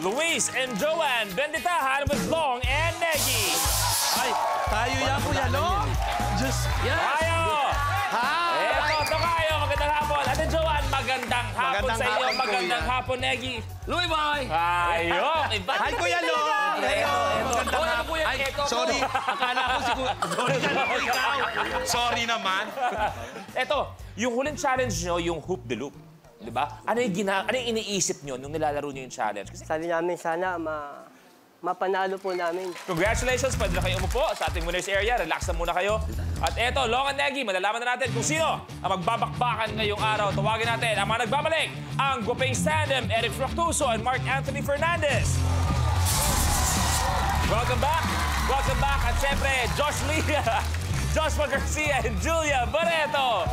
Luis and Joanne Benditahan with Long and Negi. Ay, tayo yan, Kuya Long. Just, yes. Tayo! Ito kayo. Magandang hapon. Ate Joanne, magandang hapon sa iyo. Magandang hapon, Negi. Louie Boy! Ayok! Hi, Kuya Long! Magandang hapon. Ay, sorry. Akala ko si Kuya. Sorry ka na, ikaw. Sorry naman. Ito, yung huling challenge nyo, yung hoop the loop. Diba? Ano yung iniisip nyo nung nilalaro nyo yung challenge? Kasi Sabi namin sana mapanalo po namin. congratulations! Pwede na kayo umupo sa ating winners area. Relax na muna kayo. At eto, Long and Negi, malalaman na natin kung sino ang magbabakbakan ngayong araw. Tawagin natin ang mga nagbabalik, ang Guaping Tandem, Eric Fructuoso and Mark Anthony Fernandez. Welcome back! Welcome back! At syempre, Josh Lia, Joshua Garcia and Julia Barreto.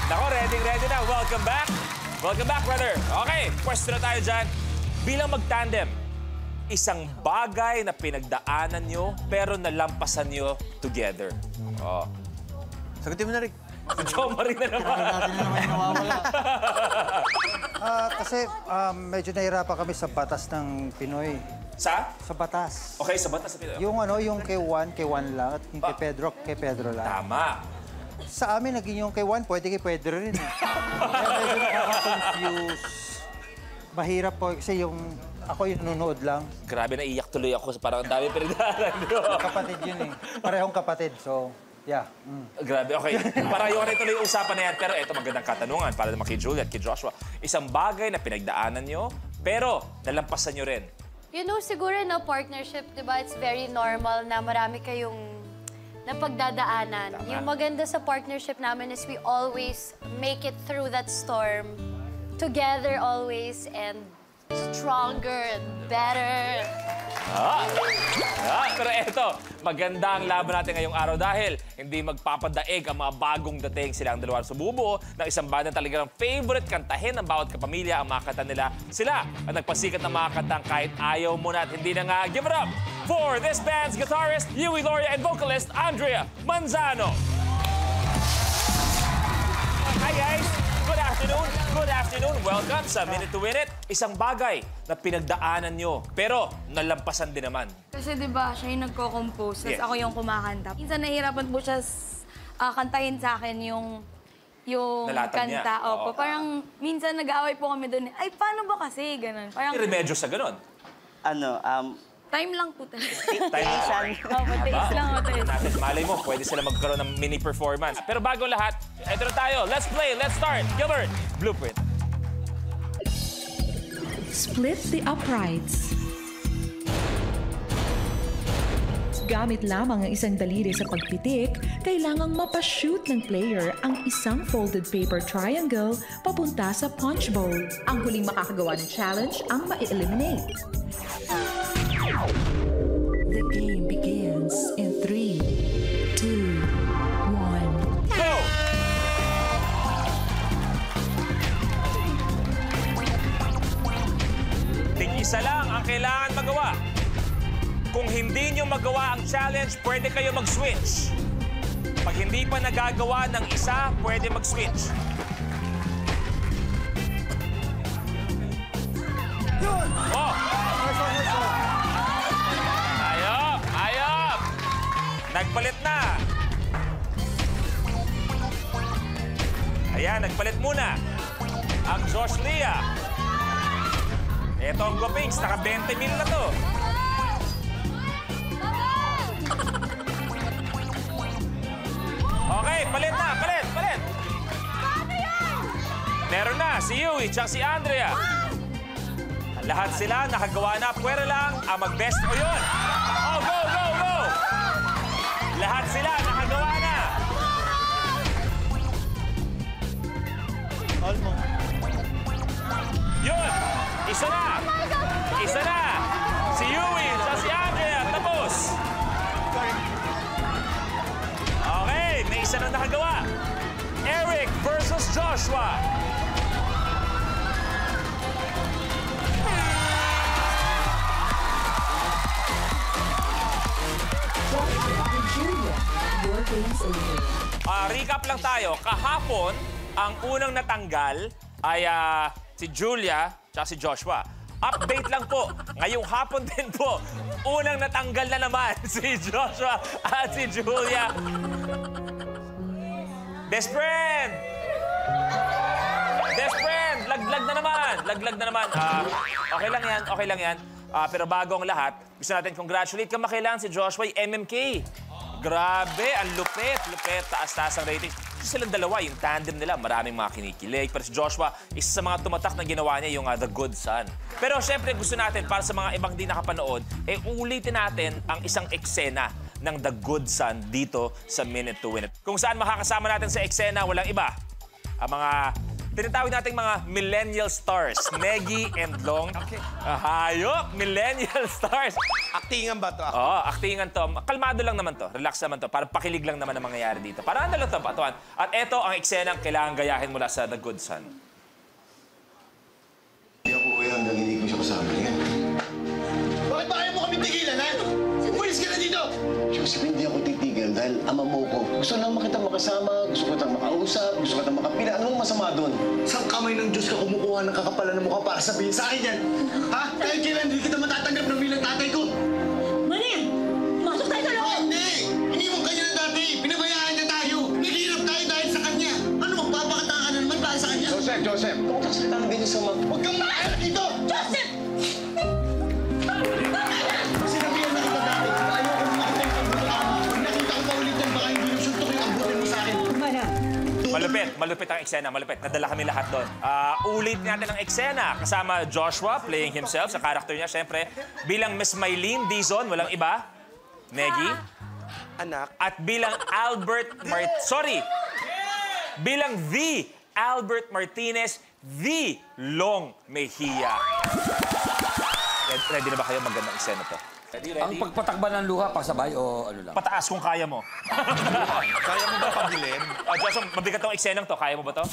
Nako, ready na. Welcome back. Welcome back, brother. Okay, pwesto na tayo dyan. Bilang mag-tandem, isang bagay na pinagdaanan nyo pero nalampasan nyo together. Oh. Sagutin mo na, Rick. Joe Marie na naman. Natin na naman nawawala. Kasi medyo nahirapan kami sa batas ng Pinoy. Sa? Sa batas. Okay, sa batas sa Pinoy. Yung kay Juan lang at yung kay Pedro lang. Tama. Sa amin, naging yung kay Juan, pwede kay Pedro rin. Kaya medyo nakaka-confuse. Mahirap po kasi ako yung nanonood lang. Grabe, naiyak tuloy ako. Parang ang dami pinagdaanan. Kapatid yun eh. Parehong kapatid. So, yeah. Grabe, okay. Para yung tuloy yung usapan na yan. Pero eto, magandang katanungan para naman kay Julia at kay Joshua. Isang bagay na pinagdaanan nyo, pero nalampasan nyo rin. You know, siguro na partnership, di ba, it's very normal na marami kayong napagdadaanan. Tama. Yung maganda sa partnership namin is we always make it through that storm together always and stronger and better. Pero eto, maganda ang laban natin ngayong araw dahil hindi magpapadaig ang mga bagong dating. Silang dalawa sumubuo ng isang banda talagang favorite kantahin ng bawat kapamilya ang mga kanta nila. Sila ang nagpasikat ng mga kantang kahit ayaw mo na at hindi na nga. Give it up for this band's guitarist, Yui Loria, and vocalist, Andrea Manzano. Hi guys! Good afternoon! Good afternoon! Welcome sa Minute to Win It. Isang bagay na pinagdaanan nyo, pero nalampasan din naman. Kasi di ba siya yung nagko-compose, Yes. tapos ako yung kumakanta. Minsan nahihirapan po siya kantahin sa akin yung Nalatan niya. kanta. Opo, Oo. parang minsan nag-aaway po kami doon. Ay, paano ba kasi? Ganun. Parang May remedyo sa ganon. time lang po talaga. Tayo Opo, taste lang. natin. Malay mo, pwede sila magkaroon ng mini performance. Pero bago lahat, ito na tayo. Let's play, let's start. Gilbert, Blueprint. Split the uprights. Gamit lamang ang isang daliri sa pagpitik, kailangang mapashoot ng player ang isang folded paper triangle papunta sa punch bowl. Ang huling makakagawa ng challenge ang ma-eliminate. The game begins in 3, 2, 1. Go! Tig-isa lang ang kailangan magawa. Kung hindi nyo magawa ang challenge, pwede kayo mag-switch. Pag hindi pa nagagawa ng isa, pwede mag-switch. Oh! Ayop! Ayop! Nagpalit na! Ayan, nagpalit muna. Ang Josh Lia. Ito ang Guapings, naka 20 mil na to. Okay, palit na, palit. Meron na, si Yui, tsaka si Andrea. Lahat sila nakagawa na, pwera lang ang mag-best o yun. Oh, go! Lahat sila nakagawa na. Yun! Isa na! Si Yui, tsaka si Andrea, tapos. Okay, may isa na nakagawa. Eric versus Joshua. Recap lang tayo. Kahapon, ang unang natanggal ay si Julia, tsaka si Joshua. Update lang po, ngayong hapon din po, unang natanggal na naman si Joshua at si Julia. Best friend! Best friend! Laglag na naman! Laglag na naman. Okay lang yan, okay lang yan. Pero bago ang lahat, gusto natin congratulate kamakailan si Joshua MMK. Grabe, ang lupit, taas-taas ang ratings. So silang dalawa, yung tandem nila, maraming mga kinikilig. Pero si Joshua, isa sa mga tumatak na ginawa niya yung The Good Son. Pero syempre gusto natin, para sa mga ibang di nakapanood, ulitin natin ang isang eksena ng The Good Son dito sa Minute to Win It. Kung saan makakasama natin sa eksena, walang iba. Ang mga tinatawag nating mga millennial stars, Negi and Long. Okay. Hayop, millennial stars. Aktingan ba to? Oo, aktingan to. Kalmado lang naman to. Relax naman to. Para pakilig lang naman ang mangyayari dito. Para ano lang to, patuan. At eto ang eksenang kailangan gayahin mula sa The Good Son. Hindi ako uwi hanggang hindi ko siya kasama yan. Bakit ba ayaw mo kami tigilan, ha? Umalis ka na dito! Joseph, hindi ako titigil dahil ama mo ko. Gusto lang makita makasama, gusto kitang makausap, gusto kitang makapila. Anong masama doon? Saan kamay ng Diyos ka kumukuha ng kakapalan ng mukha para sabihin sa akin yan? Ha? Kahit kailan hindi kita matatanggap ng bilang tatay ko? Manin! Masok tayo sa loob! Hindi! Iniwan kanya ng dati! Pinabayaan niya tayo! Naghihirap tayo dahil sa kanya! Ano magpapakataka ka na naman para sa kanya? Joseph! Huwag kang salita ng ganyan sa mga... Huwag kang makakala dito! Joseph! Sinabihan na kita dati. Ayoko na makita yung pagbutaan. Pag nakita ko pa ulit yan, baka hindi yung suntok yung ambutin mo sa akin. Malupit ang eksena, malupit. Nadala kami lahat doon. Ulit natin ang eksena. Kasama Joshua, playing himself, sa character niya, syempre. Bilang Miss Mylene Dizon, walang iba. Negi. Anak. At bilang bilang the Albert Martinez, the Long Mejia. Ready na ba kayo? Magandang eksena to. Ready? Ang pagpatakba ng luha, pasabay o ano lang? Pataas kung kaya mo. Kaya mo ba pagilin? Joshua, mabigat tong eksenang to. Kaya mo ba to?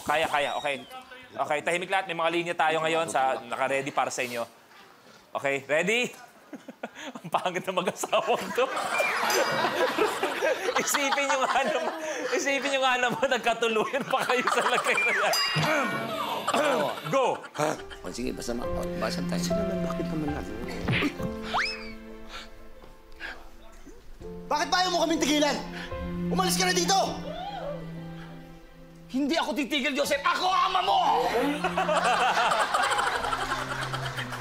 Kaya. Okay. Okay, tahimik lahat. May mga linya tayo ngayon sa naka-ready para sa inyo. Okay, ready? Ang pangit na mag-asawang to. Isipin nyo nga naman, nagkatuluyan pa kayo sa lagay na yan. Go! O sige, basta basan tayo. Bakit naman natin? Bakit ba ayaw mo kaming tigilan? Umalis ka na dito! Hindi ako titigil, Joseph! Ako ang ama mo!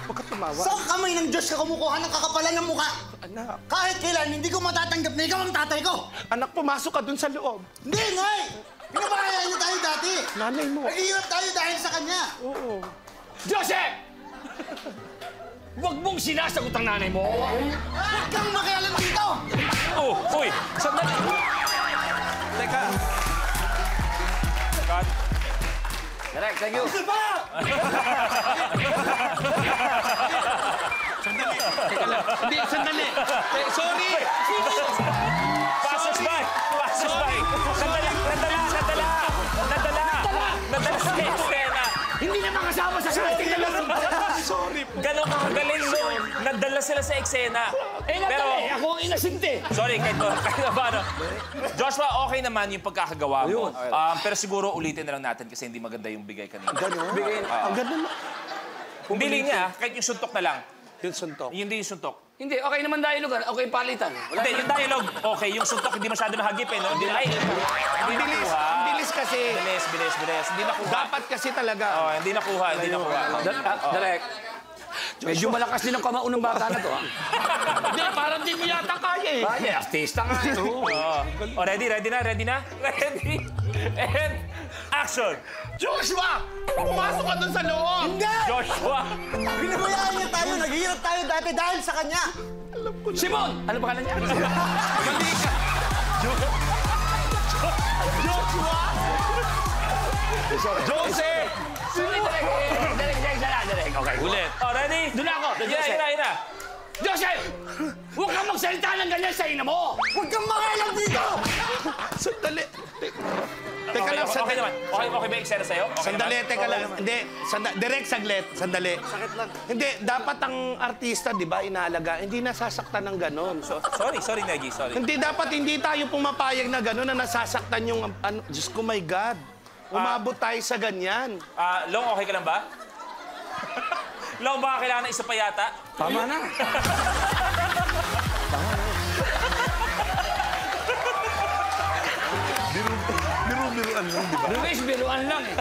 Huwag ka tumawa. Saan kamay ng Diyos ka kumukuha ng kakapalan ng mukha? Anak. Kahit kailan, hindi ko matatanggap na ikaw ang tatay ko! Anak, pumasok ka dun sa loob. Hindi nga eh! Pinabayaan niyo tayo dati! Nanay mo. Naghihirap tayo dahil sa kanya! Oo. Joseph! Huwag mong sinasagot ang nanay mo! Huwag kang makialam dito! Oh, uy! Sandali! Teka. Cut. Direk, thank you! Sandali. Teka lang. Hindi, sandali. Sorry. Passes by! Nadala sa eksena! Hindi naman kasama sa casting na lang! Sorry po. Ganon ka kagaling mo. Nadala sila sa eksena. Pero, Ako ang inasinte! sorry, kahit ba, ano. Joshua, okay naman yung pagkakagawa mo. Pero siguro ulitin na lang natin kasi hindi maganda yung bigay kanina. Gano'n? Ang ganda na. Hindi linya, kahit yung suntok na lang. Yung suntok. Hindi yung suntok. Hindi, okay naman dialogue. Okay, palitan. Hindi, yung dialogue, okay. Yung suntok, hindi masyado nahagip eh. No? Hindi nakuha. Ang bilis kasi. Bilis. Hindi nakuha. Dapat kasi talaga. Oh, hindi nakuha. Direk, medyo malakas din ang kamao ng bata na to, ha? Hindi, parang di mo yata kaya eh. Ay, artista nga. Oh, ready na? Ready? And action! Joshua! Pumasok ka dun sa loob! Hindi! Joshua! Pinabayaan niya tayo! Naghihirap tayo dati dahil sa kanya! Simon! Ano ba kanan niya? Mali ka! Joshua! Joseph! Direk. Okay, Ulit. Oh, ready? Doon ako. Yun na. Joseph! Huwag kang magsalita ng ganyan sa ina mo! Huwag kang makialam dito! Sandali. Teka Okay, lang, okay sandali. naman. Okay ba yung eksena sa'yo? Okay Sandali, naman? teka lang. Hindi, direct saglit. Sandali. Sakit lang. Hindi, dapat ang artista, di ba, inaalaga, hindi nasasaktan ng ganon. So, Sorry, Negi. Sorry. hindi tayo pumapayag na ganon na nasasaktan yung, ano, Diyos ko, my God. umabot tayo sa ganyan. Long, okay ka lang ba? Long, baka kailangan ng isa pa yata? Tama na. Biruan lang, di ba? Luis, biruan lang eh.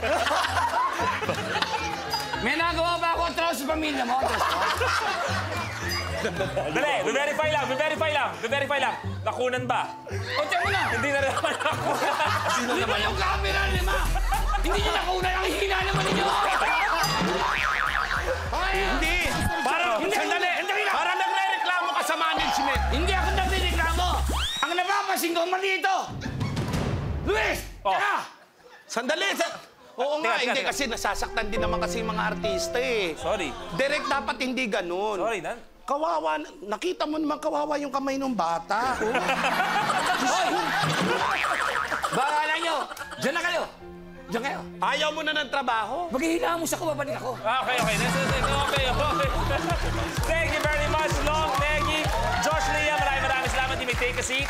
May nagawa ba ako trabaho sa pamilya mo? Dali, verify lang. Nakunan ba? O, tiyan mo na. Hindi na naman nakunan. Sino naman yung camera, Lima? Hindi niyo nakunan ang hina naman ninyo. Hindi! Parang, sandali! Parang nagre-reklamo ka sa management. Hindi ako nagreklamo. Ang napapansin ko, mali ito. Luis! Oh. Teka! Sandali! Oo nga, Teka, hindi teka. kasi nasasaktan din naman kasi yung mga artista eh. Sorry. Direct dapat hindi ganun. Sorry, Nan. Kawawa, nakita mo naman kawawa yung kamay ng bata. Bahala nyo! Diyan na kayo! Diyan kayo! Ayaw mo na ng trabaho? Maghihila mo sa ko, babalik ako. Okay. Okay. Thank you very much, Long, Meggy, Josh, Leah. Maraming salamat. You may take a seat.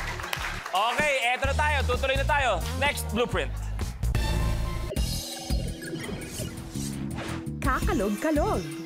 Okay, eto na tayo. Tutuloy na tayo. Next blueprint. Kakalog-kalog.